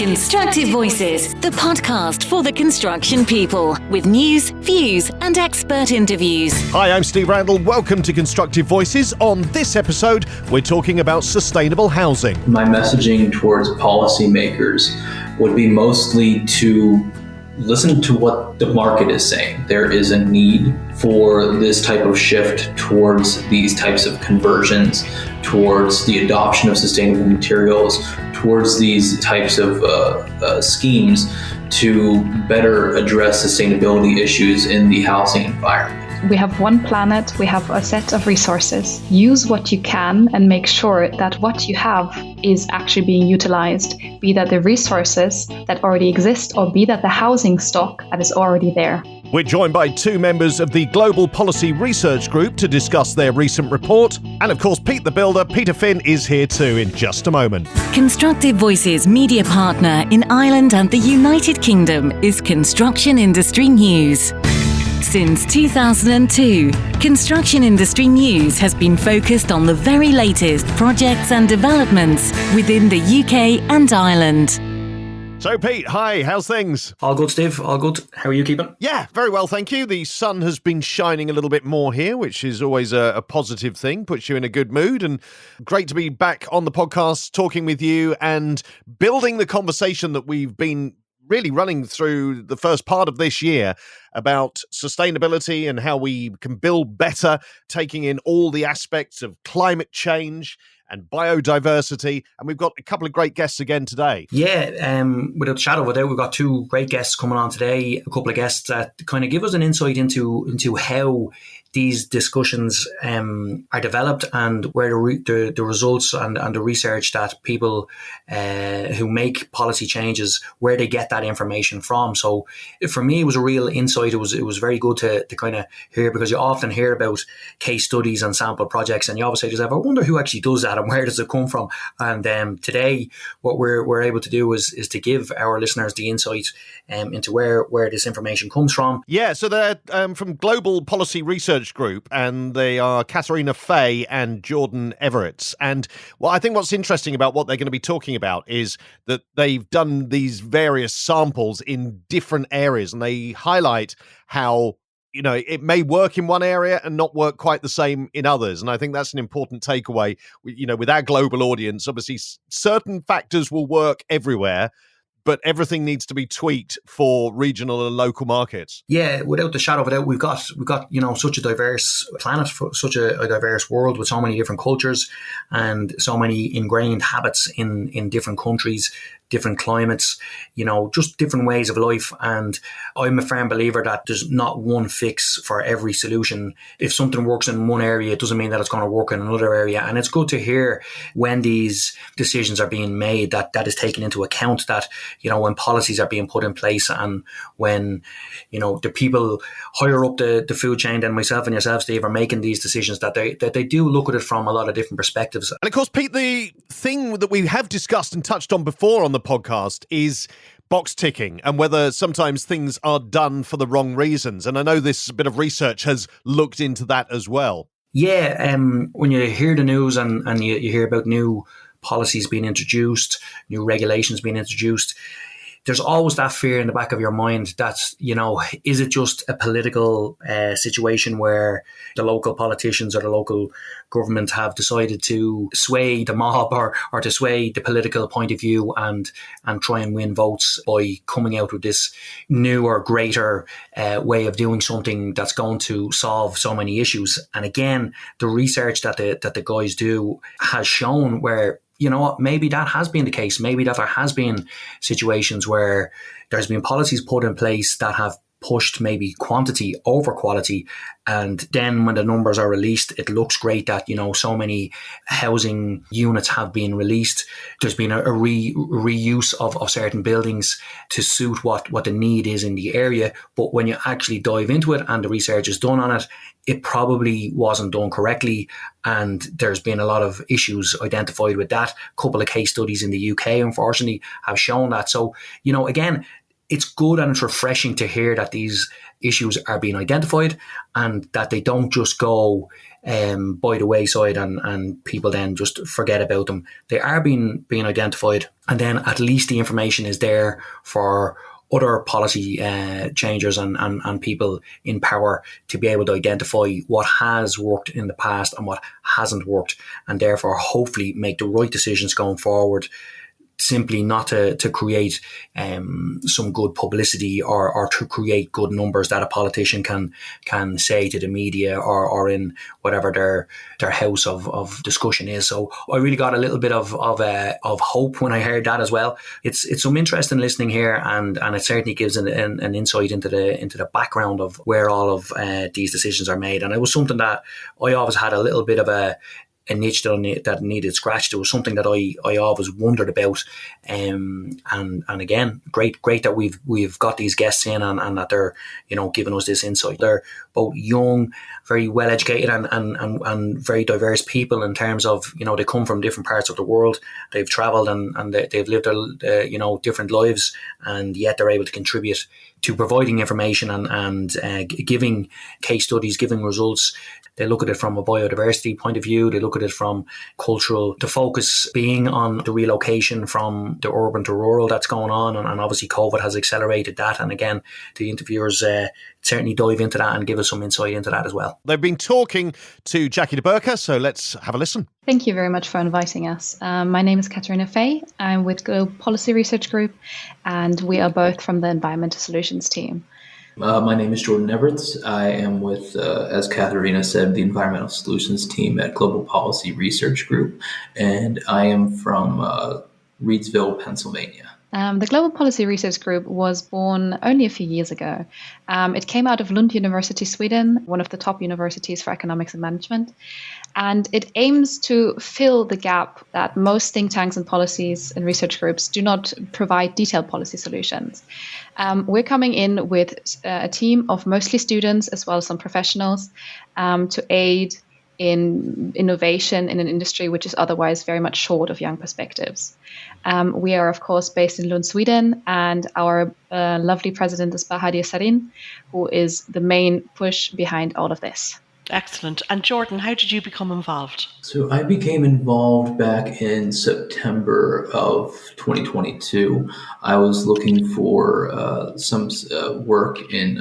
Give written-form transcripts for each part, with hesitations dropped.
Constructive Voices, the podcast for the construction people, with news, views, and expert interviews. Hi, I'm Steve Randall. Welcome to Constructive Voices. On this episode, we're talking about sustainable housing. My messaging towards policymakers would be mostly to listen to what the market is saying. There is a need for this type of shift towards these types of conversions, towards the adoption of sustainable materials, towards these types of schemes to better address sustainability issues in the housing environment. We have one planet, we have a set of resources. Use what you can and make sure that what you have is actually being utilized, be that the resources that already exist or be that the housing stock that is already there. We're joined by two members of the Global Policy Research Group to discuss their recent report. And of course, Pete the Builder, Peter Finn, is here too in just a moment. Constructive Voices media partner in Ireland and the United Kingdom is Construction Industry News. Since 2002, Construction Industry News has been focused on the very latest projects and developments within the UK and Ireland. So Pete, hi, how's things? All good, Steve, all good. How are you keeping? Yeah, very well, thank you. The sun has been shining a little bit more here, which is always a positive thing, puts you in a good mood, and great to be back on the podcast talking with you and building the conversation that we've been really running through the first part of this year about sustainability and how we can build better, taking in all the aspects of climate change and biodiversity. And we've got a couple of great guests again today. Yeah, without a shadow of a doubt, we've got two great guests coming on today, a couple of guests that kind of give us an insight into how these discussions are developed and where the results and the research that people who make policy changes, where they get that information from. So for me, it was a real insight. It was very good to kind of hear, because you often hear about case studies and sample projects, and you always say to yourself, I wonder who actually does that and where does it come from? And today, what we're able to do is to give our listeners the insight into where this information comes from. Yeah, so they're from Global Policy Research Group, and they are Katharina Fey and Jordan Everetts. And I think what's interesting about what they're going to be talking about is that they've done these various samples in different areas, and they highlight how it may work in one area and not work quite the same in others. And I think that's an important takeaway. With our global audience, obviously certain factors will work everywhere, but everything needs to be tweaked for regional and local markets. Yeah, without the shadow of a doubt, we've got such a diverse planet, such a diverse world with so many different cultures and so many ingrained habits in different countries, different climates, just different ways of life. And I'm a firm believer that there's not one fix for every solution. If something works in one area, it doesn't mean that it's going to work in another area. And it's good to hear when these decisions are being made, that is taken into account, that, when policies are being put in place, and when, the people higher up the food chain than myself and yourself, Steve, are making these decisions, that they do look at it from a lot of different perspectives. And of course, Pete, the thing that we have discussed and touched on before on the podcast is box ticking, and whether sometimes things are done for the wrong reasons. And I know this bit of research has looked into that as well. Yeah, when you hear the news and you hear about new policies being introduced, new regulations being introduced, there's always that fear in the back of your mind that, is it just a political situation where the local politicians or the local government have decided to sway the mob or to sway the political point of view and try and win votes by coming out with this new or greater way of doing something that's going to solve so many issues. And again, the research that the guys do has shown where, maybe that has been the case. Maybe that there has been situations where there's been policies put in place that have pushed maybe quantity over quality. And then when the numbers are released, it looks great that, so many housing units have been released. There's been a reuse of certain buildings to suit what the need is in the area. But when you actually dive into it and the research is done on it, it probably wasn't done correctly. And there's been a lot of issues identified with that. A couple of case studies in the UK, unfortunately, have shown that. So, again, it's good and it's refreshing to hear that these issues are being identified and that they don't just go by the wayside and people then just forget about them. They are being identified, and then at least the information is there for other policy changers and people in power to be able to identify what has worked in the past and what hasn't worked, and therefore hopefully make the right decisions going forward, simply not to create some good publicity or to create good numbers that a politician can say to the media or in whatever their house of discussion is. So I really got a little bit of hope when I heard that as well. It's some interesting listening here, and it certainly gives an insight into the background of where all of these decisions are made. And it was something that I always had a little bit of a niche that needed scratched. It was something that I always wondered about, and again, great that we've got these guests in and that they're giving us this insight. They're both young, very well educated and very diverse people in terms of they come from different parts of the world. They've travelled and they've lived different lives, and yet they're able to contribute to providing information and giving case studies, giving results. They look at it from a biodiversity point of view. They look at it from cultural, the focus being on the relocation from the urban to rural that's going on. And obviously COVID has accelerated that. And again, the interviewers certainly dive into that and give us some insight into that as well. They've been talking to Jackie de Burca, so let's have a listen. Thank you very much for inviting us. My name is Katharina Fey. I'm with Global Policy Research Group, and we are both from the Environmental Solutions team. My name is Jordan Everetts. I am with, as Katharina said, the Environmental Solutions team at Global Policy Research Group, and I am from Reedsville, Pennsylvania. The Global Policy Research Group was born only a few years ago. It came out of Lund University, Sweden, one of the top universities for economics and management. And it aims to fill the gap that most think tanks and policies and research groups do not provide detailed policy solutions. We're coming in with a team of mostly students as well as some professionals to aid in innovation in an industry which is otherwise very much short of young perspectives. We are, of course, based in Lund, Sweden, and our lovely president is Bahadir Sarin, who is the main push behind all of this. Excellent. And Jordan, how did you become involved? So I became involved back in September of 2022. I was looking for some work in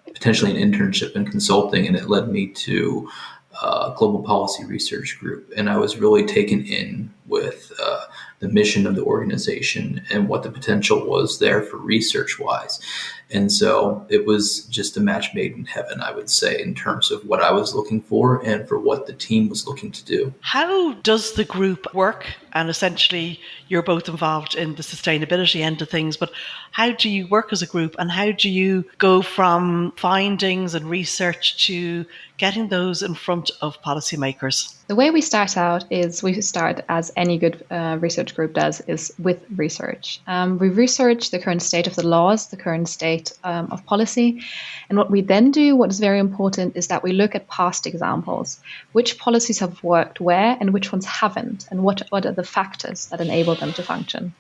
potentially an internship in consulting, and it led me to Global Policy Research Group. And I was really taken in with the mission of the organization and what the potential was there for research-wise. And so it was just a match made in heaven, I would say, in terms of what I was looking for and for what the team was looking to do. How does the group work? And essentially, you're both involved in the sustainability end of things, but how do you work as a group, and how do you go from findings and research to getting those in front of policymakers? The way we start out is we start, as any good research group does, is with research. We research the current state of the laws, the current state of policy. And what we then do, what is very important, is that we look at past examples. Which policies have worked where and which ones haven't, and what are the factors that enable them to function.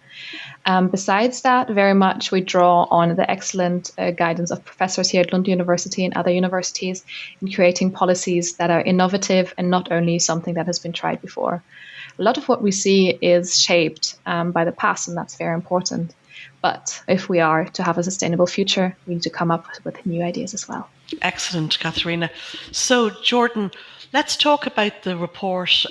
Besides that, very much we draw on the excellent guidance of professors here at Lund University and other universities in creating policies that are innovative and not only something that has been tried before. A lot of what we see is shaped by the past, and that's very important. But if we are to have a sustainable future, we need to come up with new ideas as well. Excellent, Katharina. So, Jordan, let's talk about the report,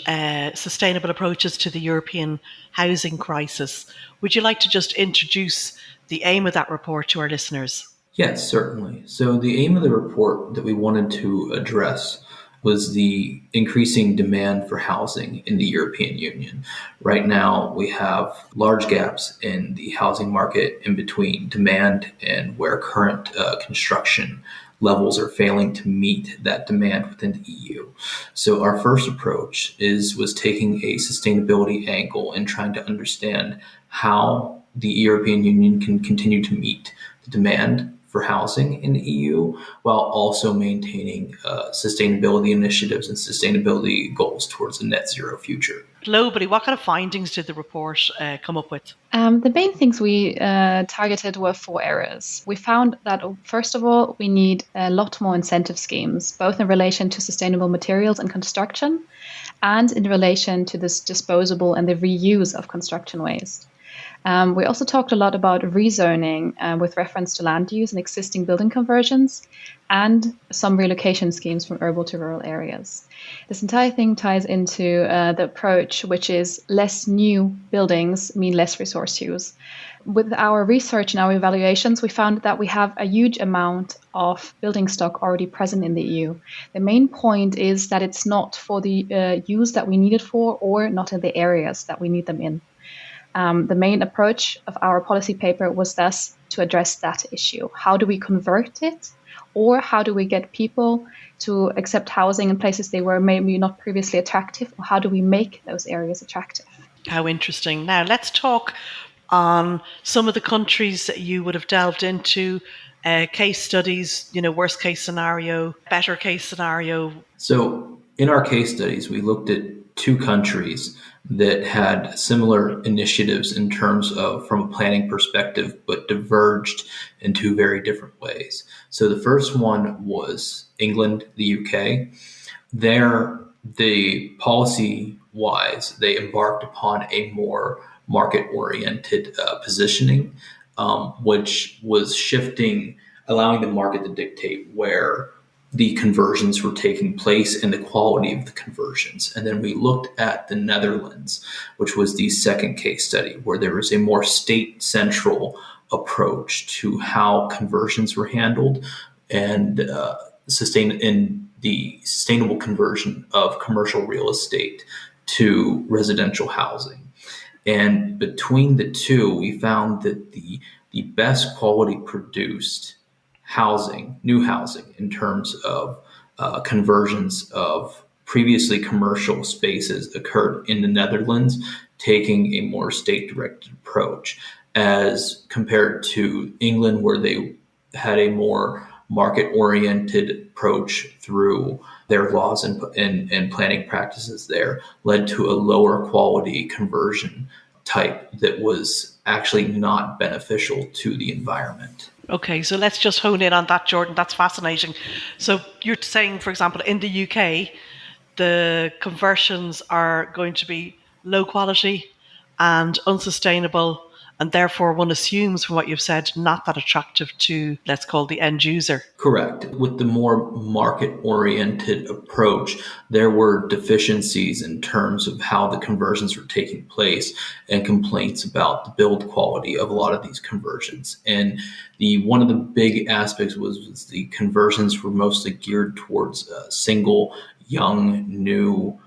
Sustainable Approaches to the European Housing Crisis. Would you like to just introduce the aim of that report to our listeners? Yes, certainly. So the aim of the report that we wanted to address was the increasing demand for housing in the European Union. Right now, we have large gaps in the housing market in between demand and where current construction levels are failing to meet that demand within the EU. So our first approach was taking a sustainability angle and trying to understand how the European Union can continue to meet the demand for housing in the EU while also maintaining sustainability initiatives and sustainability goals towards a net zero future. Globally, what kind of findings did the report come up with? The main things we targeted were 4 areas. We found that, first of all, we need a lot more incentive schemes, both in relation to sustainable materials and construction, and in relation to this disposable and the reuse of construction waste. We also talked a lot about rezoning with reference to land use and existing building conversions, and some relocation schemes from urban to rural areas. This entire thing ties into the approach, which is less new buildings mean less resource use. With our research and our evaluations, we found that we have a huge amount of building stock already present in the EU. The main point is that it's not for the use that we need it for, or not in the areas that we need them in. The main approach of our policy paper was thus to address that issue. How do we convert it? Or how do we get people to accept housing in places they were maybe not previously attractive? Or how do we make those areas attractive? How interesting. Now, let's talk on some of the countries that you would have delved into, case studies, worst case scenario, better case scenario. So in our case studies, we looked at 2 countries that had similar initiatives in terms of from a planning perspective, but diverged in 2 very different ways. So the first one was England, the UK. There, the policy-wise, they embarked upon a more market-oriented positioning, which was shifting, allowing the market to dictate where the conversions were taking place and the quality of the conversions. And then we looked at the Netherlands, which was the second case study, where there was a more state-central approach to how conversions were handled and the sustainable conversion of commercial real estate to residential housing. And between the 2, we found that the best quality produced new housing in terms of conversions of previously commercial spaces occurred in the Netherlands, taking a more state-directed approach as compared to England, where they had a more market-oriented approach through their laws and planning practices there, led to a lower quality conversion type that was actually not beneficial to the environment. Okay, so let's just hone in on that, Jordan. That's fascinating. So you're saying, for example, in the UK, the conversions are going to be low quality and unsustainable, and therefore one assumes from what you've said, not that attractive to, let's call the end user. Correct. With the more market-oriented approach, there were deficiencies in terms of how the conversions were taking place and complaints about the build quality of a lot of these conversions. And one of the big aspects was the conversions were mostly geared towards single, young, new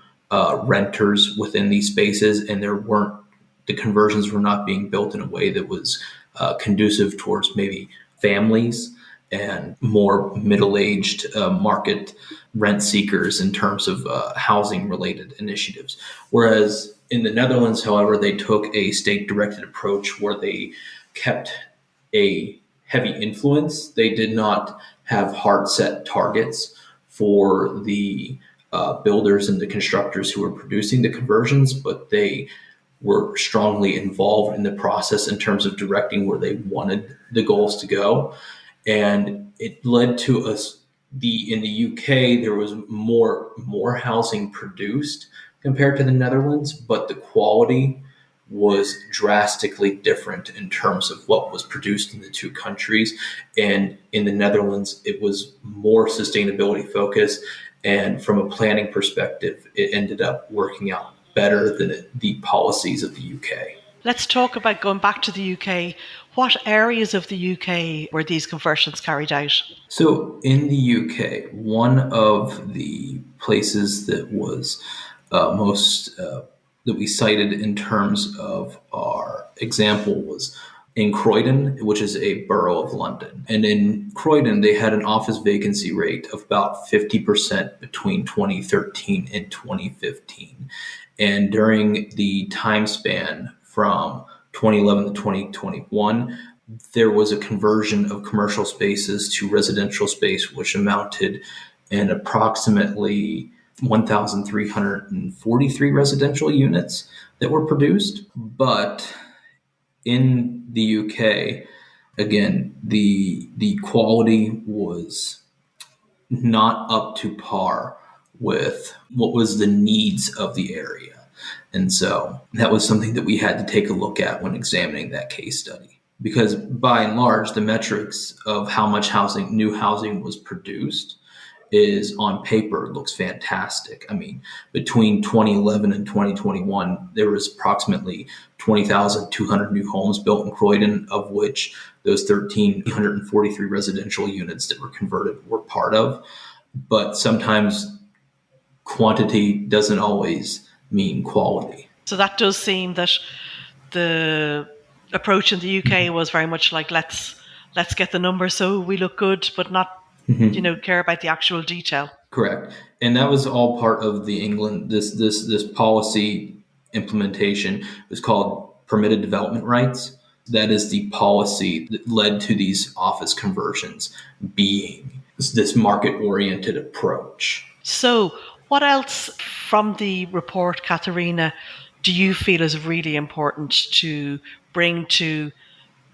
renters within these spaces, and the conversions were not being built in a way that was conducive towards maybe families and more middle-aged market rent seekers in terms of housing-related initiatives. Whereas in the Netherlands, however, they took a state-directed approach where they kept a heavy influence. They did not have hard-set targets for the builders and the constructors who were producing the conversions, but they were strongly involved in the process in terms of directing where they wanted the goals to go. And it led to in the UK, there was more housing produced compared to the Netherlands, but the quality was drastically different in terms of what was produced in the 2 countries. And in the Netherlands, it was more sustainability focused. And from a planning perspective, it ended up working out better than the policies of the UK. Let's talk about going back to the UK. What areas of the UK were these conversions carried out? So in the UK, one of the places that was most that we cited in terms of our example was in Croydon, which is a borough of London. And in Croydon, they had an office vacancy rate of about 50% between 2013 and 2015. And during the time span from 2011 to 2021, there was a conversion of commercial spaces to residential space, which amounted in approximately 1,343 residential units that were produced. But in the UK, again, the quality was not up to par with what was the needs of the area. And so that was something that we had to take a look at when examining that case study. Because by and large, the metrics of how much new housing was produced is on paper looks fantastic. I mean, between 2011 and 2021, there was approximately 20,200 new homes built in Croydon, of which those 1,343 residential units that were converted were part of. But sometimes quantity doesn't always mean quality. So that does seem that the approach in the UK was very much like, let's get the numbers so we look good, but not care about the actual detail. Correct. And that was all part of the England, this policy implementation. It was called permitted development rights. That is the policy that led to these office conversions being this market-oriented approach. So what else from the report, Katharina, do you feel is really important to bring to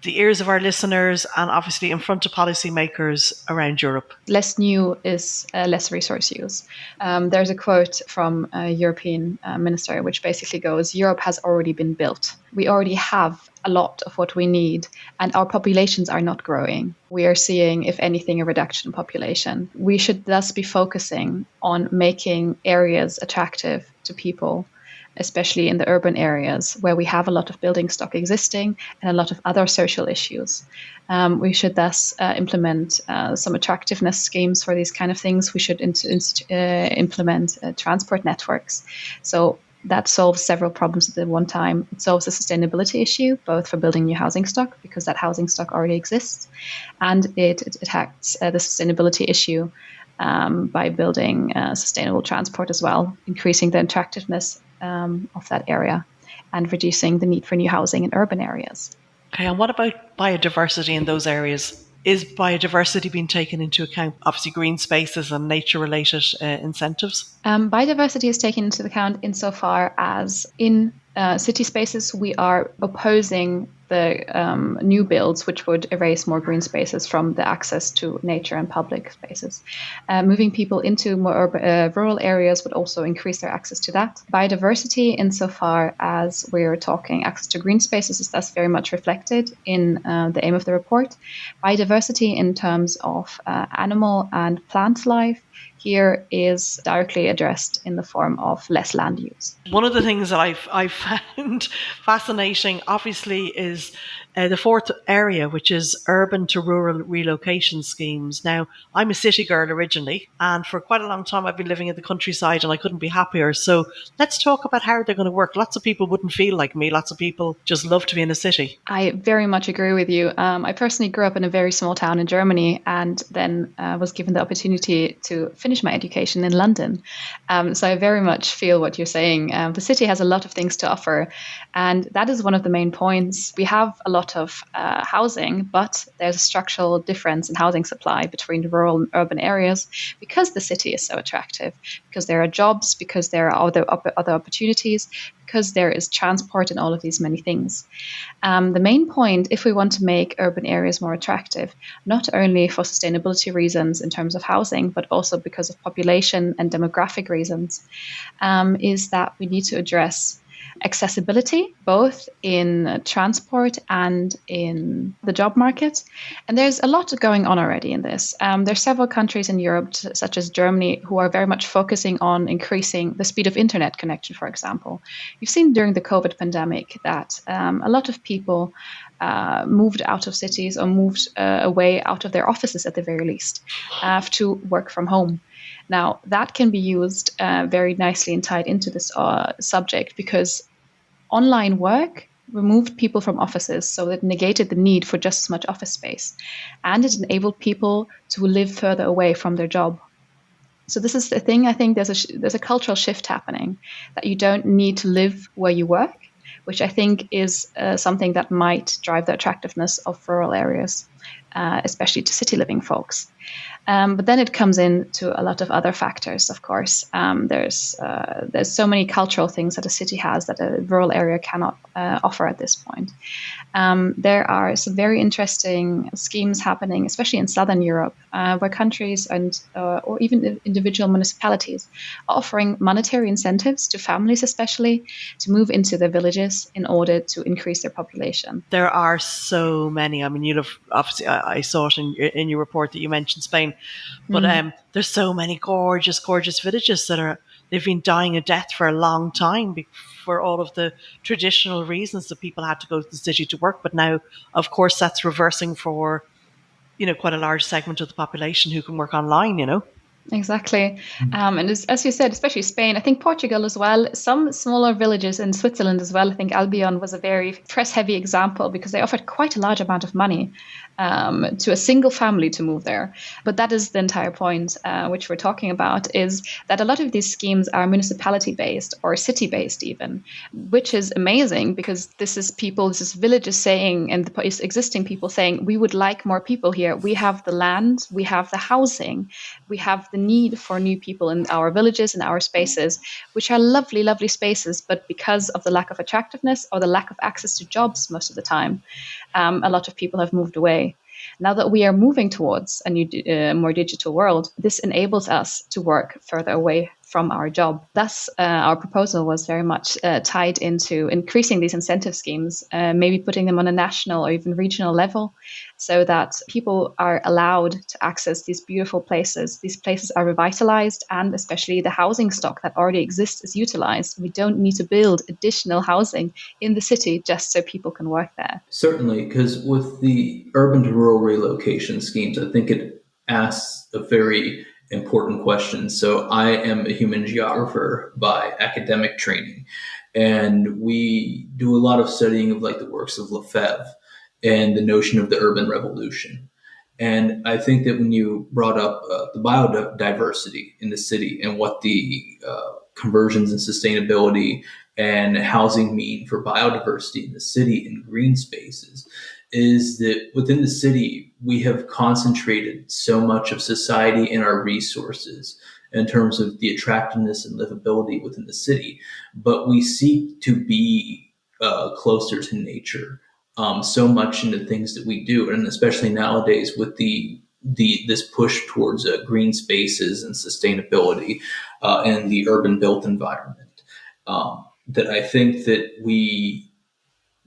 the ears of our listeners and obviously in front of policymakers around Europe? Less new is less resource use. There's a quote from a European minister which basically goes, Europe has already been built. We already have a lot of what we need, and our populations are not growing. We are seeing, if anything, a reduction in population. We should thus be focusing on making areas attractive to people, especially in the urban areas where we have a lot of building stock existing and a lot of other social issues. We should thus implement some attractiveness schemes for these kind of things. We should implement transport networks. So that solves several problems at the one time. It solves the sustainability issue, both for building new housing stock, because that housing stock already exists, and it attacks the sustainability issue by building sustainable transport as well, increasing the attractiveness of that area and reducing the need for new housing in urban areas. Okay, and what about biodiversity in those areas? Is biodiversity being taken into account? Obviously, green spaces and nature-related incentives. Biodiversity is taken into account insofar as in city spaces we are opposing the new builds, which would erase more green spaces from the access to nature and public spaces. Moving people into more rural areas would also increase their access to that. Biodiversity, insofar as we're talking access to green spaces, is thus very much reflected in the aim of the report. Biodiversity in terms of animal and plant life here is directly addressed in the form of less land use. One of the things that I've found fascinating, obviously, is the fourth area, which is urban to rural relocation schemes. Now, I'm a city girl originally, and for quite a long time I've been living in the countryside and I couldn't be happier. So let's talk about how they're going to work. Lots of people wouldn't feel like me. Lots of people just love to be in a city. I very much agree with you. I personally grew up in a very small town in Germany and then was given the opportunity to finish my education in London. So I very much feel what you're saying. The city has a lot of things to offer, and that is one of the main points. We have a lot of housing, but there's a structural difference in housing supply between the rural and urban areas because the city is so attractive, because there are jobs, because there are other opportunities, because there is transport and all of these many things. The main point, if we want to make urban areas more attractive, not only for sustainability reasons in terms of housing, but also because of population and demographic reasons, is that we need to address accessibility, both in transport and in the job market. And there's a lot going on already in this. There's several countries in Europe, such as Germany, who are very much focusing on increasing the speed of internet connection, for example. You've seen during the COVID pandemic that a lot of people moved out of cities or moved away out of their offices at the very least to work from home. Now, that can be used very nicely and tied into this subject, because online work removed people from offices, so it negated the need for just as much office space, and it enabled people to live further away from their job. So this is the thing. I think there's a cultural shift happening, that you don't need to live where you work, which I think is something that might drive the attractiveness of rural areas. especially to city living folks. But then it comes into a lot of other factors, of course. There's so many cultural things that a city has that a rural area cannot offer at this point. There are some very interesting schemes happening, especially in Southern Europe, where countries and or even individual municipalities are offering monetary incentives to families, especially, to move into their villages in order to increase their population. There are so many. I mean, you'll have obviously, I saw it in your report that you mentioned Spain, but there's so many gorgeous, gorgeous villages they've been dying a death for a long time for all of the traditional reasons that people had to go to the city to work. But now, of course, that's reversing for, quite a large segment of the population who can work online, Exactly. And as you said, especially Spain, I think Portugal as well, some smaller villages in Switzerland as well. I think Albion was a very press-heavy example because they offered quite a large amount of money to a single family to move there. But that is the entire point, which we're talking about, is that a lot of these schemes are municipality-based or city-based even, which is amazing because this is villages saying, and the existing people saying, we would like more people here. We have the land, we have the housing, we have the need for new people in our villages and our spaces, which are lovely, lovely spaces. But because of the lack of attractiveness or the lack of access to jobs most of the time, a lot of people have moved away. Now that we are moving towards a new, more digital world, this enables us to work further away from our job. Thus, our proposal was very much tied into increasing these incentive schemes, maybe putting them on a national or even regional level, so that people are allowed to access these beautiful places. These places are revitalized, and especially the housing stock that already exists is utilized. We don't need to build additional housing in the city just so people can work there. Certainly, because with the urban to rural relocation schemes, I think it asks a very important question. So I am a human geographer by academic training, and we do a lot of studying of like the works of Lefebvre and the notion of the urban revolution. And I think that when you brought up the biodiversity in the city and what the conversions and sustainability and housing mean for biodiversity in the city and green spaces, is that within the city, we have concentrated so much of society and our resources in terms of the attractiveness and livability within the city, but we seek to be closer to nature so much in the things that we do, and especially nowadays with this push towards green spaces and sustainability and the urban built environment, that I think that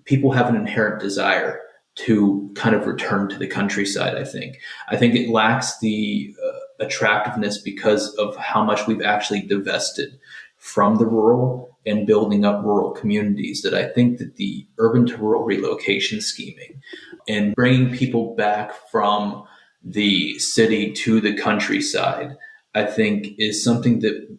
people have an inherent desire to kind of return to the countryside. I think it lacks the attractiveness because of how much we've actually divested from the rural and building up rural communities, that I think that the urban to rural relocation scheming and bringing people back from the city to the countryside, I think is something that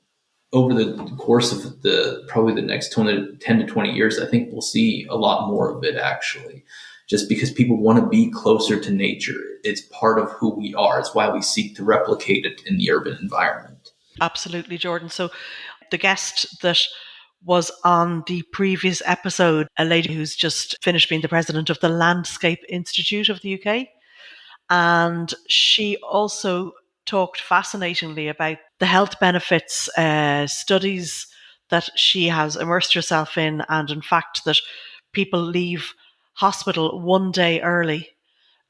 over the course of probably the next 10 to 20 years, I think we'll see a lot more of it actually, just because people want to be closer to nature. It's part of who we are. It's why we seek to replicate it in the urban environment. Absolutely, Jordan. So the guest that was on the previous episode, a lady who's just finished being the president of the Landscape Institute of the UK. And she also talked fascinatingly about the health benefits studies that she has immersed herself in, and in fact that people leave hospital one day early.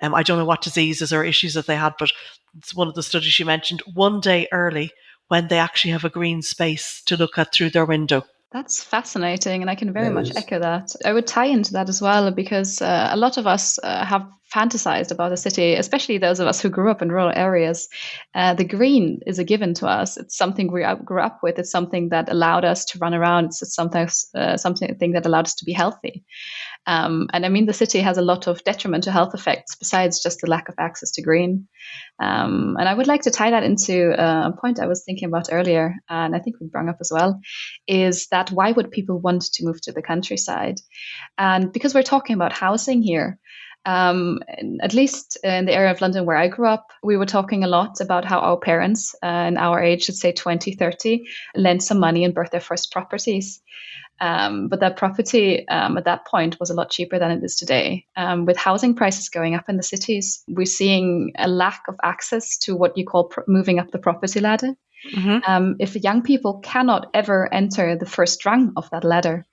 I don't know what diseases or issues that they had, but it's one of the studies she mentioned, one day early when they actually have a green space to look at through their window. That's fascinating, and I can very much echo that. I would tie into that as well, because a lot of us have fantasized about the city, especially those of us who grew up in rural areas. The green is a given to us. It's something we grew up with. It's something that allowed us to run around. It's something that allowed us to be healthy. And I mean, the city has a lot of detrimental health effects besides just the lack of access to green. And I would like to tie that into a point I was thinking about earlier, and I think we brought up as well, is that why would people want to move to the countryside? And because we're talking about housing here, at least in the area of London where I grew up, we were talking a lot about how our parents in our age, let's say 20, 30, lent some money and bought their first properties. But that property at that point was a lot cheaper than it is today. With housing prices going up in the cities, we're seeing a lack of access to what you call moving up the property ladder. If young people cannot ever enter the first rung of that ladder,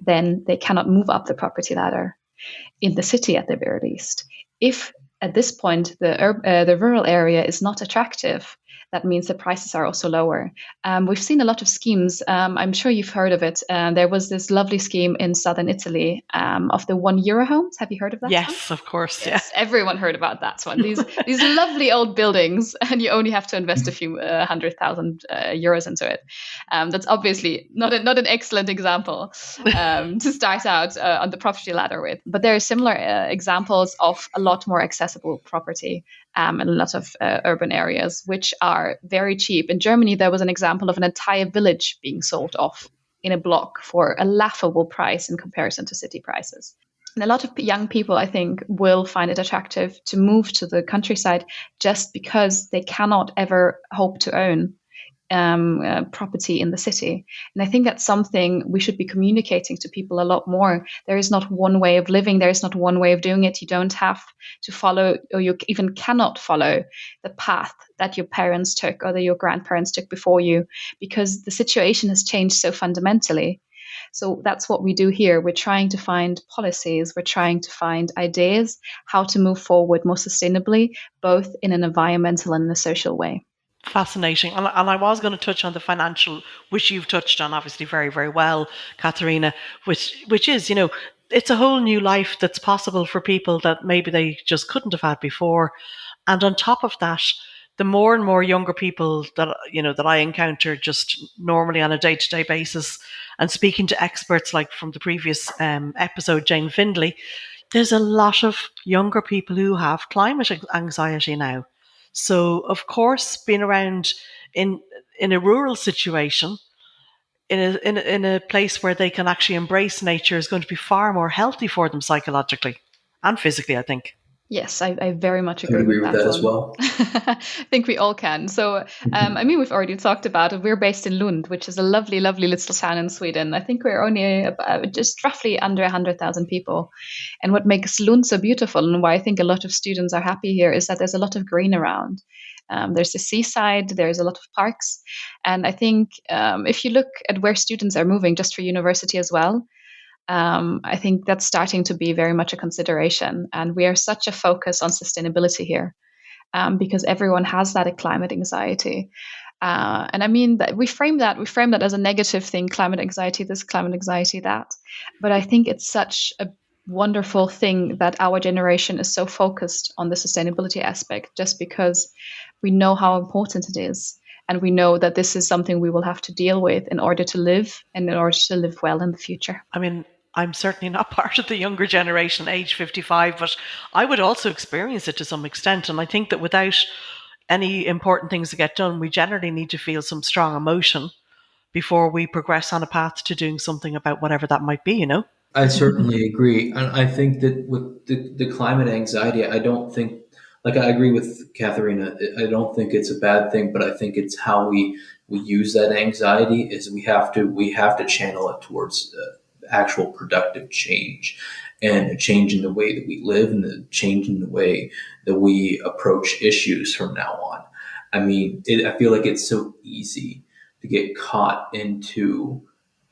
then they cannot move up the property ladder in the city at the very least. If at this point the rural area is not attractive, that means the prices are also lower. We've seen a lot of schemes. I'm sure you've heard of it. There was this lovely scheme in southern Italy of the €1 homes. Have you heard of that? Yes, of course. Yes, everyone heard about that one. These lovely old buildings, and you only have to invest a few 100,000 euros into it. That's obviously not an excellent example to start out on the property ladder with. But there are similar examples of a lot more accessible property in a lot of urban areas, which are very cheap. In Germany, there was an example of an entire village being sold off in a block for a laughable price in comparison to city prices. And a lot of young people, I think, will find it attractive to move to the countryside just because they cannot ever hope to own property in the city. And I think that's something we should be communicating to people a lot more. There is not one way of living. There is not one way of doing it. You don't have to follow, or you even cannot follow the path that your parents took or that your grandparents took before you, because the situation has changed so fundamentally. So that's what we do here. We're trying to find policies. We're trying to find ideas how to move forward more sustainably, both in an environmental and in a social way. Fascinating. And I was going to touch on the financial, which you've touched on obviously very, very well, Katharina, which is, it's a whole new life that's possible for people that maybe they just couldn't have had before. And on top of that, the more and more younger people that I encounter just normally on a day-to-day basis, and speaking to experts like from the previous episode, Jane Findlay, there's a lot of younger people who have climate anxiety now. So, of course, being around in a rural situation, in a place where they can actually embrace nature is going to be far more healthy for them psychologically and physically, I think. Yes, I very much agree with that as well. I think we all can. So, we've already talked about it. We're based in Lund, which is a lovely, lovely little town in Sweden. I think we're only just roughly under 100,000 people. And what makes Lund so beautiful, and why I think a lot of students are happy here, is that there's a lot of green around. There's the seaside, there's a lot of parks. And I think if you look at where students are moving just for university as well, I think that's starting to be very much a consideration. And we are such a focus on sustainability here because everyone has that climate anxiety. And I mean, that we frame that as a negative thing, climate anxiety, this, climate anxiety, that. But I think it's such a wonderful thing that our generation is so focused on the sustainability aspect, just because we know how important it is. And we know that this is something we will have to deal with in order to live and in order to live well in the future. I mean, I'm certainly not part of the younger generation, age 55, but I would also experience it to some extent. And I think that without any important things to get done, we generally need to feel some strong emotion before we progress on a path to doing something about whatever that might be, I certainly agree. And I think that with the climate anxiety, I don't think, I agree with Katharina, I don't think it's a bad thing, but I think it's how we use that anxiety is we have to channel it towards actual productive change, and a change in the way that we live and the change in the way that we approach issues from now on. I mean, I feel like it's so easy to get caught into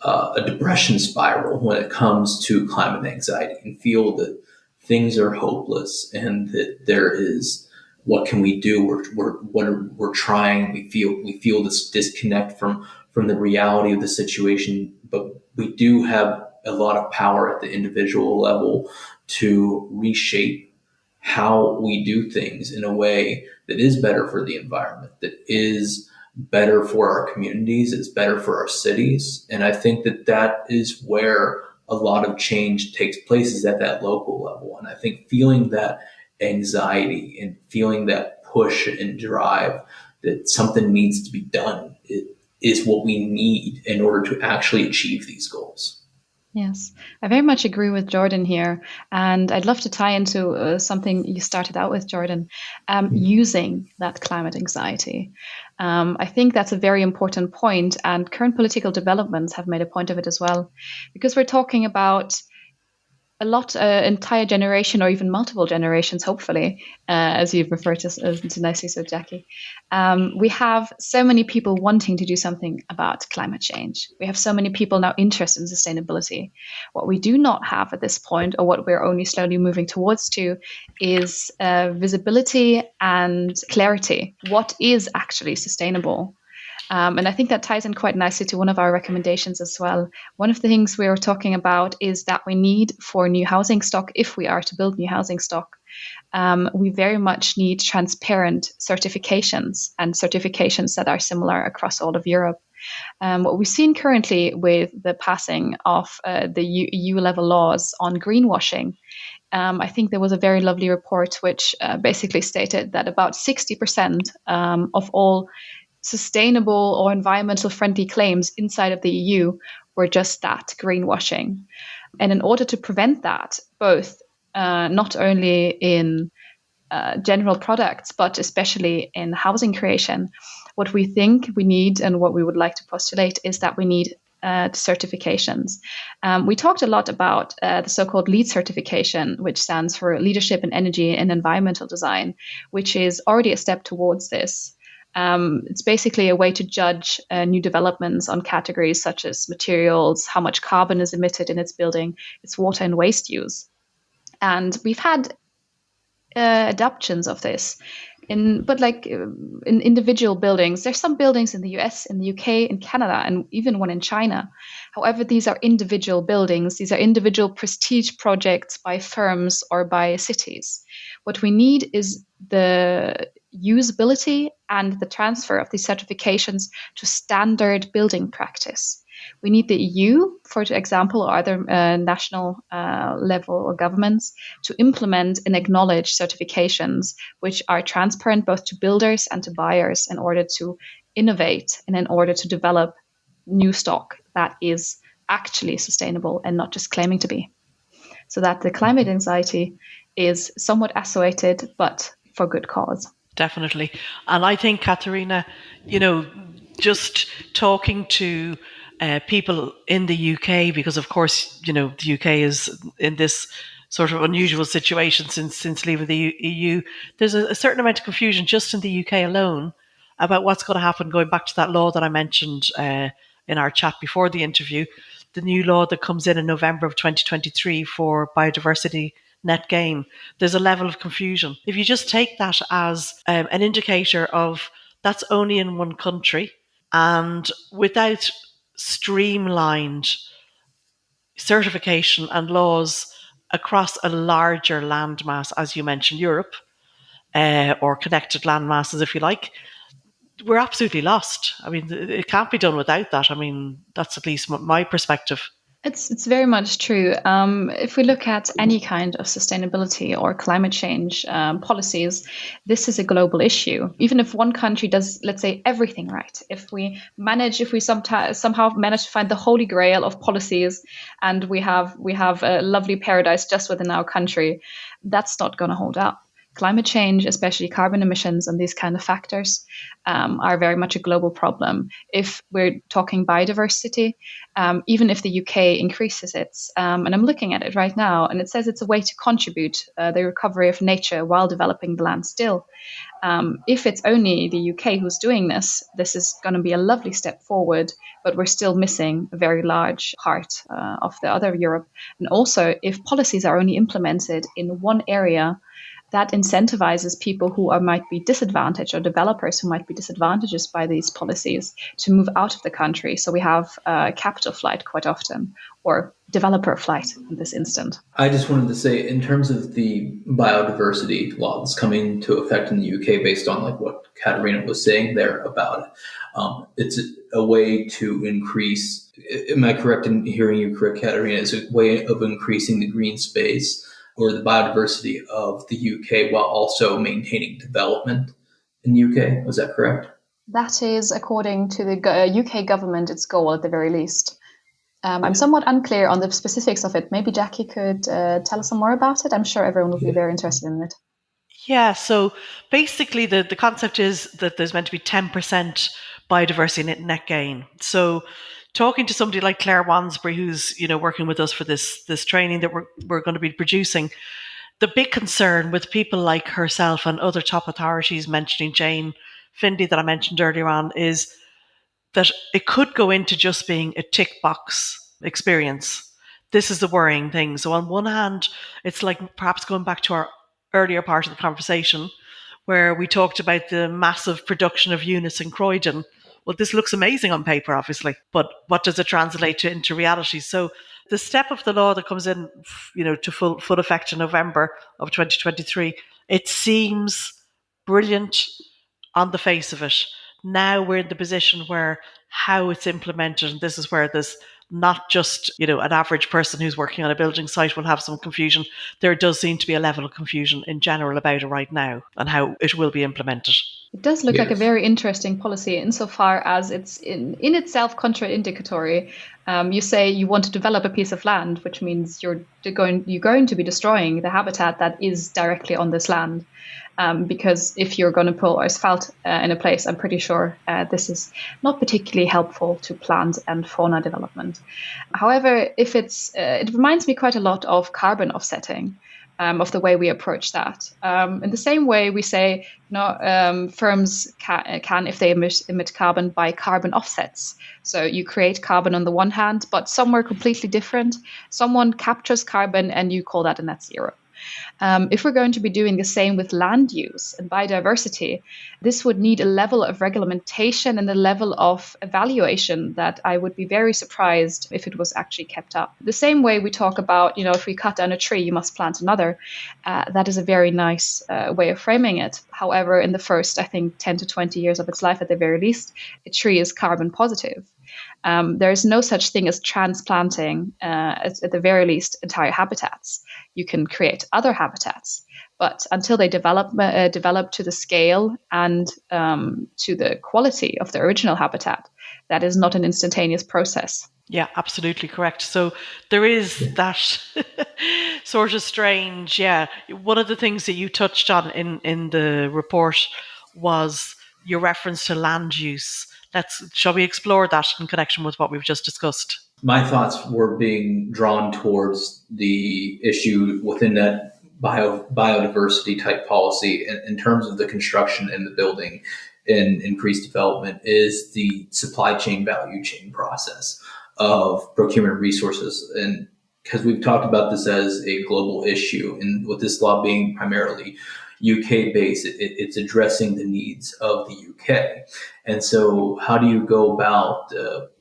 a depression spiral when it comes to climate anxiety and feel that things are hopeless and that there is, what can we do? We're trying. We feel this disconnect from the reality of the situation, but we do have a lot of power at the individual level to reshape how we do things in a way that is better for the environment, that is better for our communities, is better for our cities. And I think that is where a lot of change takes place, is at that local level. And I think feeling that anxiety and feeling that push and drive that something needs to be done is what we need in order to actually achieve these goals. Yes, I very much agree with Jordan here. And I'd love to tie into something you started out with, Jordan, using that climate anxiety. I think that's a very important point, and current political developments have made a point of it as well, because we're talking about a lot, entire generation or even multiple generations, hopefully, as you've referred to nicely, so Jackie. We have so many people wanting to do something about climate change. We have so many people now interested in sustainability. What we do not have at this point, or what we're only slowly moving towards to, is visibility and clarity. What is actually sustainable? And I think that ties in quite nicely to one of our recommendations as well. One of the things we were talking about is that we need for new housing stock, if we are to build new housing stock, we very much need transparent certifications and certifications that are similar across all of Europe. What we've seen currently with the passing of the EU level laws on greenwashing, I think there was a very lovely report which basically stated that about 60% of all sustainable or environmental friendly claims inside of the EU were just that, greenwashing. And in order to prevent that, both not only in general products, but especially in housing creation, what we think we need and what we would like to postulate is that we need certifications. We talked a lot about the so-called LEED certification, which stands for Leadership in Energy and Environmental Design, which is already a step towards this. It's basically a way to judge new developments on categories such as materials, how much carbon is emitted in its building, its water and waste use. And we've had adoptions of this. In individual buildings, there's some buildings in the US, in the UK, in Canada, and even one in China. However, these are individual buildings. These are individual prestige projects by firms or by cities. What we need is the usability and the transfer of these certifications to standard building practice. We need the EU, for example, or other national level or governments to implement and acknowledge certifications which are transparent both to builders and to buyers in order to innovate and in order to develop new stock that is actually sustainable and not just claiming to be. So that the climate anxiety is somewhat assuaged, but for good cause. Definitely. And I think, Katharina, just talking to people in the UK, because of course, the UK is in this sort of unusual situation since leaving the EU. There's a certain amount of confusion just in the UK alone about what's going to happen, going back to that law that I mentioned in our chat before the interview, the new law that comes in November of 2023 for biodiversity net gain. There's a level of confusion. If you just take that as an indicator of that's only in one country, and without streamlined certification and laws across a larger landmass, as you mentioned, Europe, or connected land masses, if you like, we're absolutely lost. I mean, it can't be done without that. I mean, that's at least my perspective. It's very much true. If we look at any kind of sustainability or climate change policies, this is a global issue. Even if one country does, let's say, everything right, if we somehow manage to find the holy grail of policies, and we have a lovely paradise just within our country, that's not going to hold up. Climate change, especially carbon emissions and these kind of factors, are very much a global problem. If we're talking biodiversity, even if the UK increases its, and I'm looking at it right now, and it says it's a way to contribute the recovery of nature while developing the land still. If it's only the UK who's doing this is going to be a lovely step forward, but we're still missing a very large part of the other Europe. And also, if policies are only implemented in one area, that incentivizes people who might be disadvantaged, or developers who might be disadvantaged by these policies, to move out of the country. So we have capital flight quite often, or developer flight in this instant. I just wanted to say, in terms of the biodiversity law that's coming into effect in the UK, based on what Katharina was saying there about it, it's a way to increase, am I correct in hearing you correct, Katharina? It's a way of increasing the green space or the biodiversity of the UK while also maintaining development in the UK. Was that correct? That is, according to the UK government, its goal at the very least. I'm somewhat unclear on the specifics of it. Maybe Jackie could tell us some more about it. I'm sure everyone would be very interested in it. Yeah, so basically the concept is that there's meant to be 10% biodiversity net gain. So talking to somebody like Claire Wansbury, who's working with us for this training that we're going to be producing, the big concern with people like herself and other top authorities, mentioning Jane Findlay that I mentioned earlier on, is that it could go into just being a tick box experience. This is the worrying thing. So on one hand, it's like perhaps going back to our earlier part of the conversation where we talked about the massive production of units in Croydon. Well, this looks amazing on paper, obviously, but what does it translate to into reality? So the step of the law that comes in, to full effect in November of 2023, it seems brilliant on the face of it. Now we're in the position where how it's implemented, and this is where there's not just, an average person who's working on a building site will have some confusion. There does seem to be a level of confusion in general about it right now and how it will be implemented. It does look like a very interesting policy insofar as it's in itself contraindicatory. You say you want to develop a piece of land, which means you're going to be destroying the habitat that is directly on this land. Because if you're going to put asphalt in a place, I'm pretty sure this is not particularly helpful to plant and fauna development. However, if it reminds me quite a lot of carbon offsetting. Of the way we approach that. In the same way, we say, firms can, if they emit carbon, buy carbon offsets. So you create carbon on the one hand, but somewhere completely different. Someone captures carbon and you call that a net zero. If we're going to be doing the same with land use and biodiversity, this would need a level of reglementation and a level of evaluation that I would be very surprised if it was actually kept up. The same way we talk about, if we cut down a tree, you must plant another. That is a very nice way of framing it. However, in the first, I think, 10 to 20 years of its life at the very least, a tree is carbon positive. There is no such thing as transplanting, at the very least, entire habitats. You can create other habitats, but until they develop to the scale and to the quality of the original habitat, that is not an instantaneous process. Yeah, absolutely correct. So there is that sort of strange, one of the things that you touched on in the report was your reference to land use. Shall we explore that in connection with what we've just discussed? My thoughts were being drawn towards the issue within that biodiversity type policy in terms of the construction and the building and increased development is the supply chain value chain process of procurement resources. And because we've talked about this as a global issue, and with this law being primarily UK based, it's addressing the needs of the UK. And so how do you go about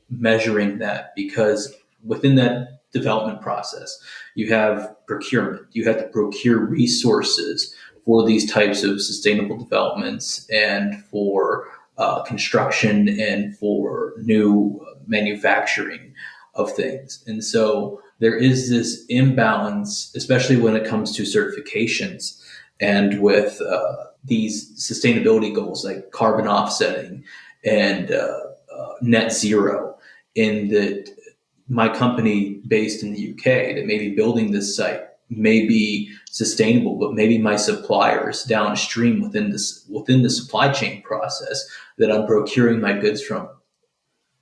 measuring that? Because within that development process, you have procurement. You have to procure resources for these types of sustainable developments and for construction and for new manufacturing of things. And so there is this imbalance, especially when it comes to certifications and with these sustainability goals like carbon offsetting and net zero, in that my company based in the UK that may be building this site may be sustainable, but maybe my suppliers downstream within the supply chain process that I'm procuring my goods from,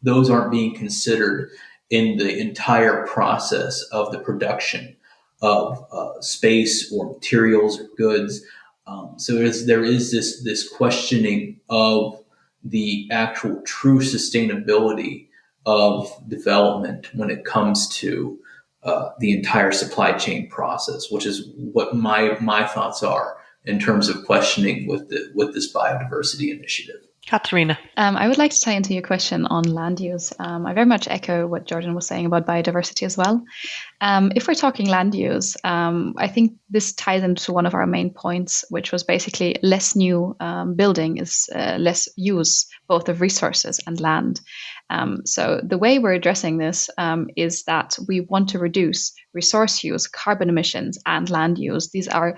those aren't being considered in the entire process of the production of space or materials or goods. So there is this questioning of the actual true sustainability of development when it comes to the entire supply chain process, which is what my thoughts are in terms of questioning with this biodiversity initiative. Katharina. I would like to tie into your question on land use. I very much echo what Jordan was saying about biodiversity as well. If we're talking land use, I think this ties into one of our main points, which was basically less new building is less use, both of resources and land. So the way we're addressing this is that we want to reduce resource use, carbon emissions, and land use. These are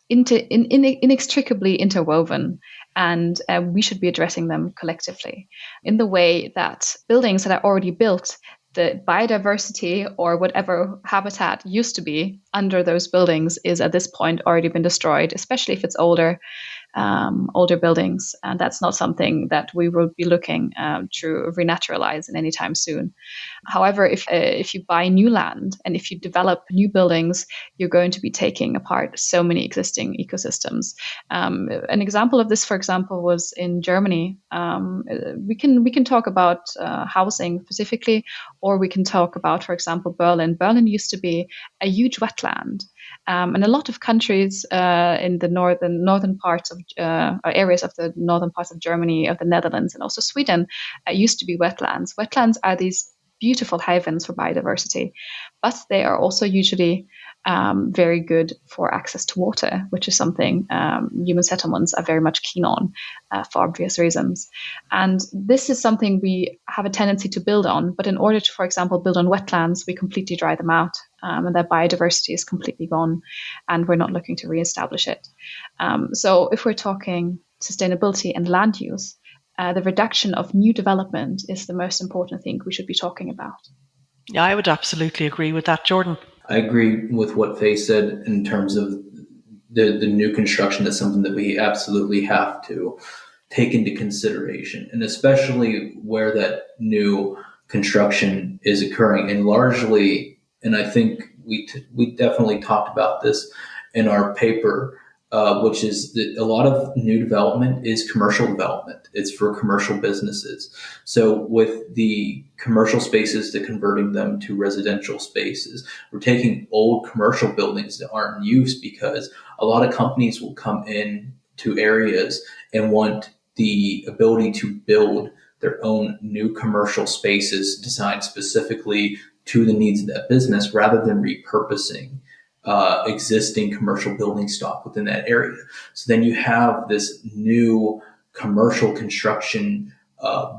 inextricably interwoven, and we should be addressing them collectively in the way that buildings that are already built, the biodiversity or whatever habitat used to be under those buildings is at this point already been destroyed, especially if it's older buildings. And that's not something that we will be looking to renaturalize in any time soon. However, if you buy new land and if you develop new buildings, you're going to be taking apart so many existing ecosystems. An example of this, for example, was in Germany. We can talk about housing specifically, or we can talk about, for example, Berlin. Berlin used to be a huge wetland. And a lot of countries in the northern parts of areas of the northern parts of Germany, of the Netherlands, and also Sweden used to be wetlands. Wetlands are these beautiful havens for biodiversity, but they are also usually very good for access to water, which is something human settlements are very much keen on for obvious reasons. And this is something we have a tendency to build on, but in order to, for example, build on wetlands, we completely dry them out, and their biodiversity is completely gone, and we're not looking to reestablish it. So if we're talking sustainability and land use, the reduction of new development is the most important thing we should be talking about. Yeah, I would absolutely agree with that, Jordan. I agree with what Faye said in terms of the new construction. That's something that we absolutely have to take into consideration, and especially where that new construction is occurring. And largely, and I think we definitely talked about this in our paper, which is that a lot of new development is commercial development. It's for commercial businesses. So with the commercial spaces, to converting them to residential spaces, we're taking old commercial buildings that aren't in use, because a lot of companies will come in to areas and want the ability to build their own new commercial spaces designed specifically to the needs of that business, rather than repurposing existing commercial building stock within that area. So then you have this new commercial construction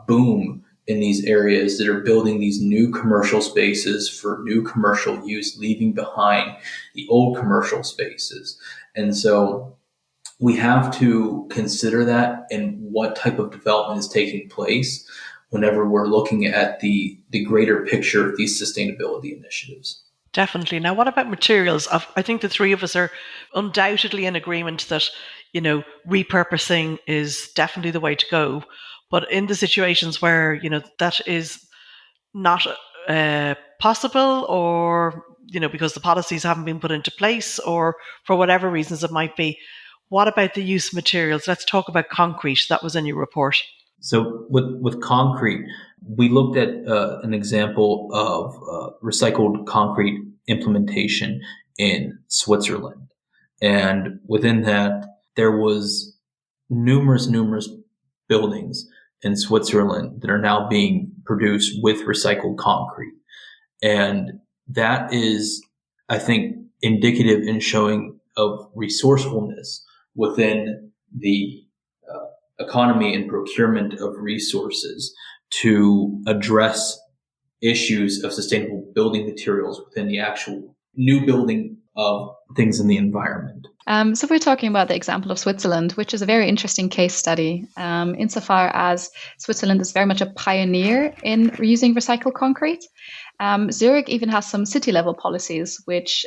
boom in these areas that are building these new commercial spaces for new commercial use, leaving behind the old commercial spaces. And so we have to consider that and what type of development is taking place whenever we're looking at the greater picture of these sustainability initiatives. Definitely. Now, what about materials? I think the three of us are undoubtedly in agreement that, repurposing is definitely the way to go. But in the situations where, that is not possible, or, because the policies haven't been put into place, or for whatever reasons it might be, what about the use of materials? Let's talk about concrete. That was in your report. So with concrete, we looked at an example of recycled concrete implementation in Switzerland. And within that, there was numerous buildings in Switzerland that are now being produced with recycled concrete. And that is, I think, indicative in showing of resourcefulness within the economy and procurement of resources to address issues of sustainable building materials within the actual new building of things in the environment. So we're talking about the example of Switzerland, which is a very interesting case study, insofar as Switzerland is very much a pioneer in using recycled concrete. Zurich even has some city-level policies which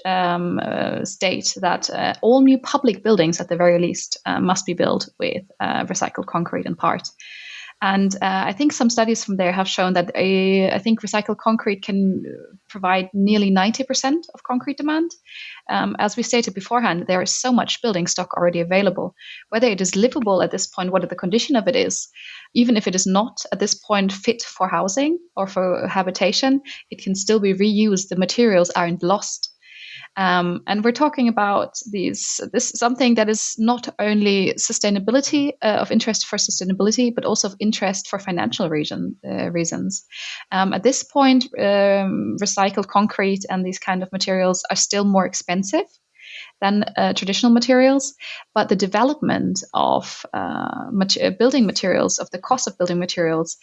state that all new public buildings, at the very least, must be built with recycled concrete in part. And I think some studies from there have shown that I think recycled concrete can provide nearly 90% of concrete demand. As we stated beforehand, there is so much building stock already available. Whether it is livable at this point, what the condition of it is, even if it is not at this point fit for housing or for habitation, it can still be reused. The materials aren't lost. And we're talking about this is something that is not only sustainability of interest for sustainability, but also of interest for financial reasons. At this point, recycled concrete and these kind of materials are still more expensive than traditional materials, but the development of building materials, of the cost of building materials,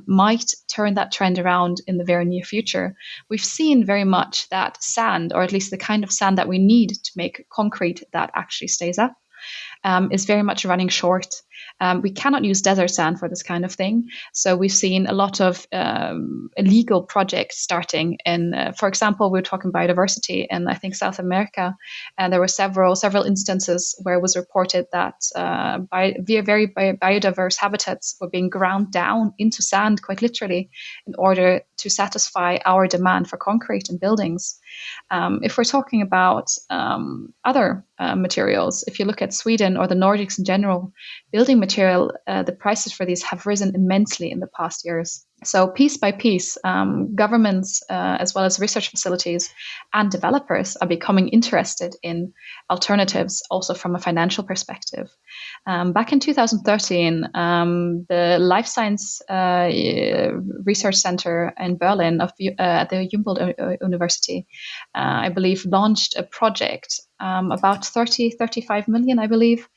might turn that trend around in the very near future. We've seen very much that sand, or at least the kind of sand that we need to make concrete, that actually stays up. is very much running short. We cannot use desert sand for this kind of thing. So we've seen a lot of illegal projects starting. And for example, we're talking biodiversity in, I think, South America. And there were several instances where it was reported that very biodiverse habitats were being ground down into sand, quite literally, in order to satisfy our demand for concrete and buildings. If we're talking about other materials, if you look at Sweden or the Nordics in general, building material, the prices for these have risen immensely in the past years. So piece by piece, governments as well as research facilities and developers are becoming interested in alternatives also from a financial perspective. Back in 2013, the Life Science Research Center in Berlin at the Humboldt University, I believe, launched a project about 35 million, I believe,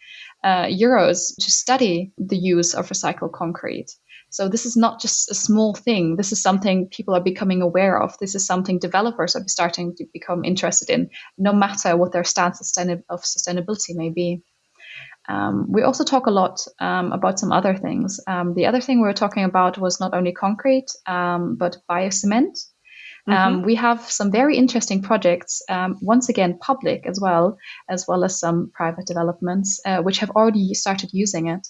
euros to study the use of recycled concrete. So this is not just a small thing. This is something people are becoming aware of. This is something developers are starting to become interested in, no matter what their stance of sustainability may be. We also talk a lot about some other things. The other thing we were talking about was not only concrete, but biocement. We have some very interesting projects, once again, public as well as some private developments, which have already started using it.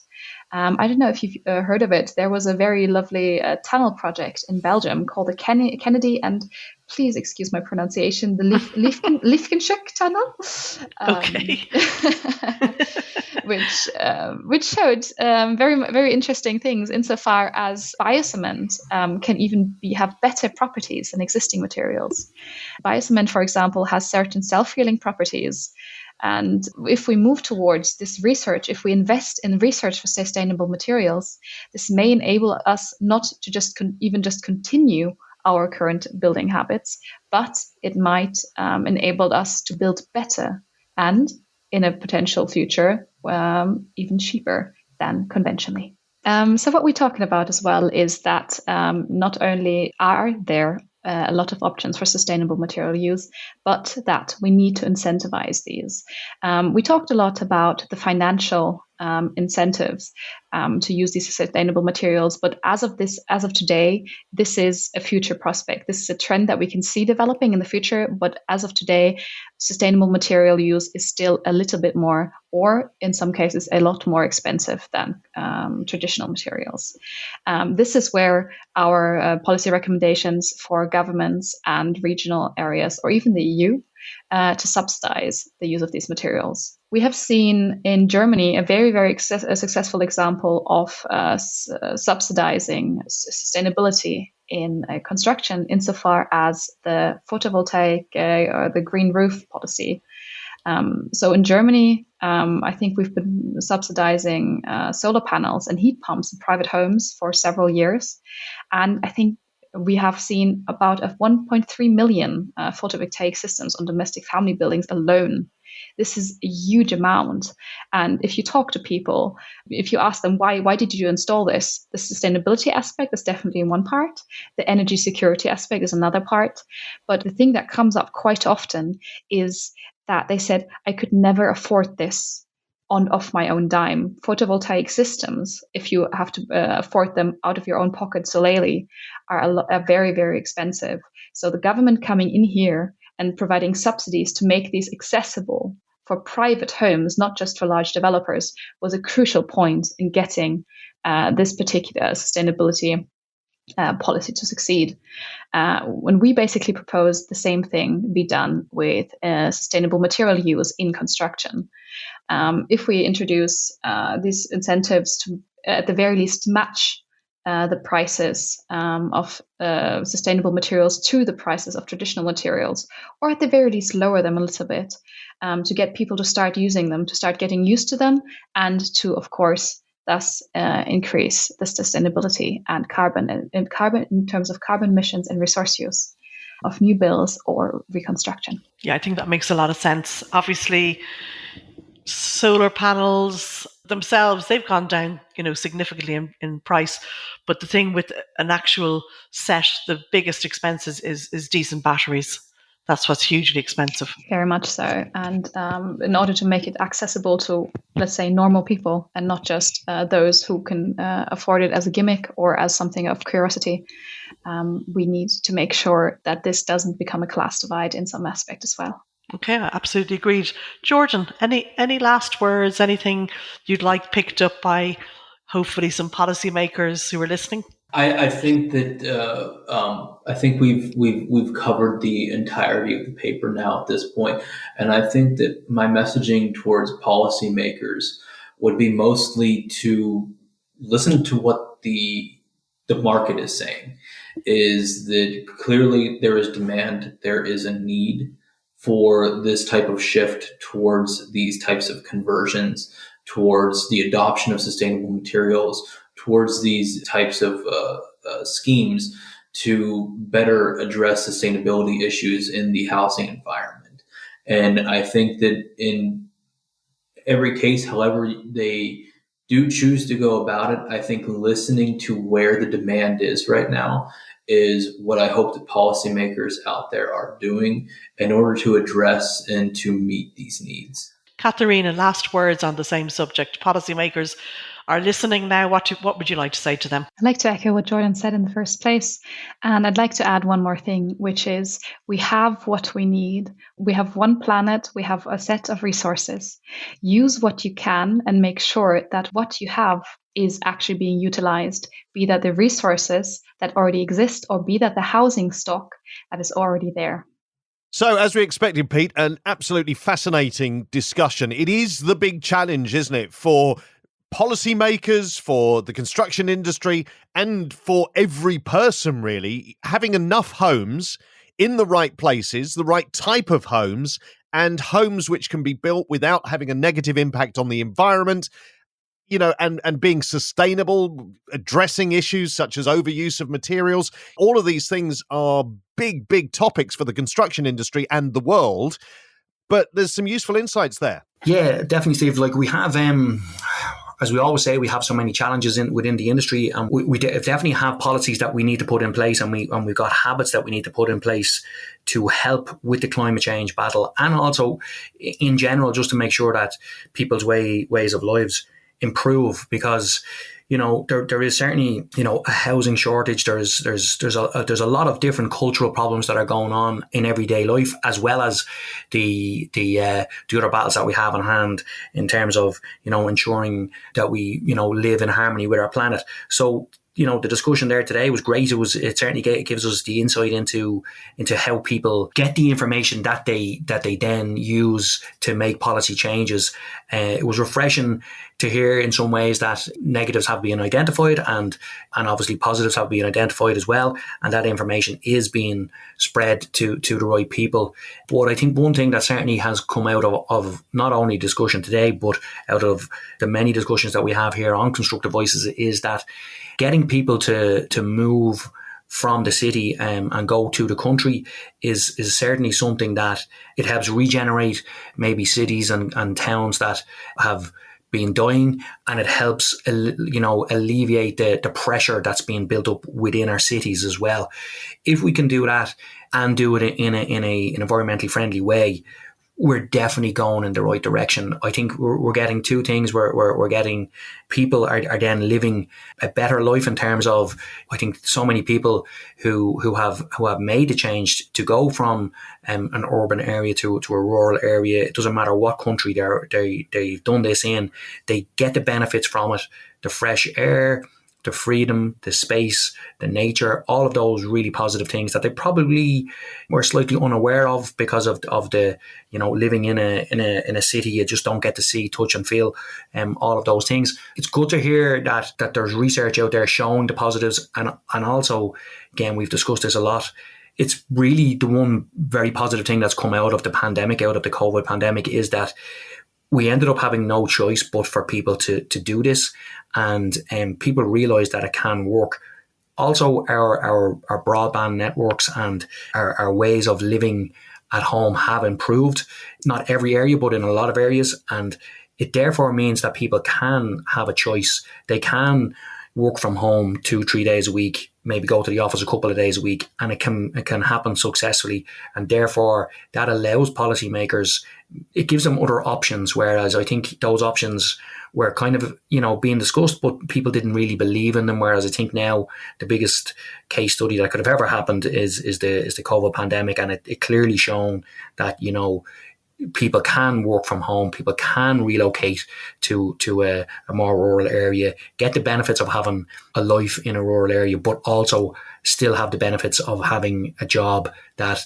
I don't know if you've heard of it. There was a very lovely tunnel project in Belgium called the Kennedy and, please excuse my pronunciation, the Liefkenshoek tunnel. Okay. which showed very, very interesting things insofar as biocement can even have better properties than existing materials. Biocement, for example, has certain self-healing properties. And if we move towards this research, if we invest in research for sustainable materials, this may enable us not to just continue our current building habits, but it might enable us to build better and, in a potential future, even cheaper than conventionally. So what we're talking about as well is that not only are there a lot of options for sustainable material use, but that we need to incentivize these. We talked a lot about the financial incentives to use these sustainable materials, but as of today, this is a future prospect. This is a trend that we can see developing in the future, but as of today, sustainable material use is still a little bit more, or in some cases, a lot more expensive than traditional materials. This is where our policy recommendations for governments and regional areas, or even the EU, to subsidize the use of these materials. We have seen in Germany a very, very successful example of subsidizing sustainability in construction insofar as the photovoltaic or the green roof policy. So in Germany, I think we've been subsidizing solar panels and heat pumps in private homes for several years. And I think we have seen about 1.3 million photovoltaic systems on domestic family buildings alone. This is a huge amount. And if you talk to people, if you ask them, why did you install this? The sustainability aspect is definitely one part. The energy security aspect is another part. But the thing that comes up quite often is that they said, I could never afford this off my own dime. Photovoltaic systems, if you have to afford them out of your own pocket solely, are very, very expensive. So the government coming in here and providing subsidies to make these accessible for private homes, not just for large developers, was a crucial point in getting this particular sustainability policy to succeed. When we basically propose the same thing be done with sustainable material use in construction. If we introduce these incentives to, at the very least, match the prices of sustainable materials to the prices of traditional materials, or at the very least lower them a little bit, to get people to start using them, to start getting used to them, and to, of course, thus increase the sustainability and carbon in terms of carbon emissions and resource use of new builds or reconstruction. Yeah, I think that makes a lot of sense. Obviously, solar panels themselves, they've gone down, significantly in price. But the thing with an actual set, the biggest expenses is decent batteries. That's what's hugely expensive. Very much so. And in order to make it accessible to, let's say, normal people and not just those who can afford it as a gimmick or as something of curiosity, we need to make sure that this doesn't become a class divide in some aspect as well. Okay, I absolutely agreed. Jordan, any last words, anything you'd like picked up by hopefully some policymakers who are listening? I think that I think we've covered the entirety of the paper now at this point, and I think that my messaging towards policymakers would be mostly to listen to what the market is saying. Is that clearly there is demand, there is a need for this type of shift towards these types of conversions, towards the adoption of sustainable materials, towards these types of schemes to better address sustainability issues in the housing environment. And I think that in every case, however they do choose to go about it, I think listening to where the demand is right now is what I hope that policymakers out there are doing in order to address and to meet these needs. Katharina, last words on the same subject. Policymakers are listening now. What would you like to say to them? I'd like to echo what Jordan said in the first place. And I'd like to add one more thing, which is we have what we need. We have one planet. We have a set of resources. Use what you can and make sure that what you have is actually being utilized, be that the resources that already exist or be that the housing stock that is already there. So, as we expected, Pete, an absolutely fascinating discussion. It is the big challenge, isn't it, for policymakers, for the construction industry, and for every person, really, having enough homes in the right places, the right type of homes, and homes which can be built without having a negative impact on the environment, you know, and being sustainable, addressing issues such as overuse of materials. All of these things are big, big topics for the construction industry and the world. But there's some useful insights there. Yeah, definitely, Steve. Like we have, as we always say, we have so many challenges within the industry, and we definitely have policies that we need to put in place, and we've got habits that we need to put in place to help with the climate change battle, and also in general, just to make sure that people's ways of lives improve, because you know there is certainly, you know, a housing shortage. There's a lot of different cultural problems that are going on in everyday life, as well as the other battles that we have on hand in terms of, you know, ensuring that we, you know, live in harmony with our planet. So, you know, the discussion there today was great. It certainly gives us the insight into how people get the information that they then use to make policy changes. It was refreshing to hear in some ways that negatives have been identified and obviously positives have been identified as well, and that information is being spread to the right people. But I think one thing that certainly has come out of not only discussion today, but out of the many discussions that we have here on Constructive Voices, is that getting people to move from the city and go to the country is certainly something that it helps regenerate maybe cities and towns that have been dying, and it helps, you know, alleviate the pressure that's being built up within our cities as well. If we can do that and do it in an environmentally friendly way, we're definitely going in the right direction. I think we're getting two things. We're getting people are then living a better life in terms of, I think so many people who have made the change to go from an urban area to a rural area. It doesn't matter what country they've done this in. They get the benefits from it, the fresh air, the freedom, the space, the nature, all of those really positive things that they probably were slightly unaware of because of the, you know, living in a city. You just don't get to see, touch and feel all of those things. It's good to hear that there's research out there showing the positives, and also, again, we've discussed this a lot. It's really the one very positive thing that's come out of the pandemic, out of the COVID pandemic, is that we ended up having no choice but for people to do this, and people realised that it can work. Also, our broadband networks and our ways of living at home have improved. Not every area, but in a lot of areas, and it therefore means that people can have a choice. They can work from home 2-3 days a week maybe go to the office a couple of days a week, and it can happen successfully. And therefore that allows policymakers, it gives them other options, whereas I think those options were kind of, being discussed, but people didn't really believe in them. Whereas I think now the biggest case study that could have ever happened is the COVID pandemic, and it clearly shown that, people can work from home, people can relocate to a more rural area, get the benefits of having a life in a rural area, but also still have the benefits of having a job that,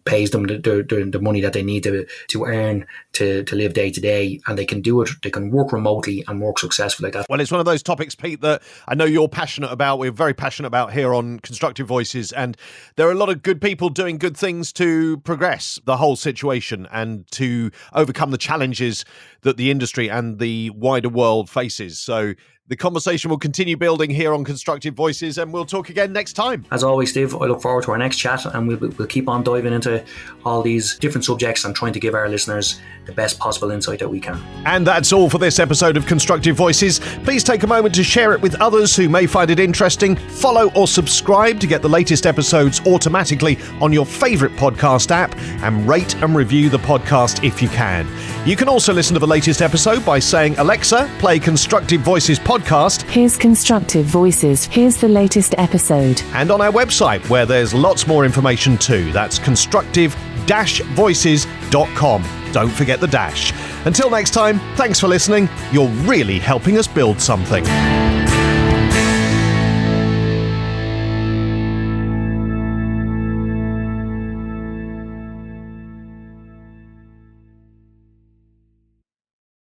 pays them the money that they need to earn to live day to day. And they can do it, they can work remotely and work successfully like that. Well, it's one of those topics, Pete, that I know you're passionate about. We're very passionate about here on Constructive Voices. And there are a lot of good people doing good things to progress the whole situation and to overcome the challenges that the industry and the wider world faces. So the conversation will continue building here on Constructive Voices, and we'll talk again next time. As always, Steve, I look forward to our next chat, and we'll keep on diving into all these different subjects and trying to give our listeners the best possible insight that we can. And that's all for this episode of Constructive Voices. Please take a moment to share it with others who may find it interesting. Follow or subscribe to get the latest episodes automatically on your favourite podcast app, and rate and review the podcast if you can. You can also listen to the latest episode by saying, Alexa, play Constructive Voices podcast. Here's Constructive Voices. Here's the latest episode. And on our website, where there's lots more information too. That's constructive-voices.com. Don't forget the dash. Until next time, thanks for listening. You're really helping us build something.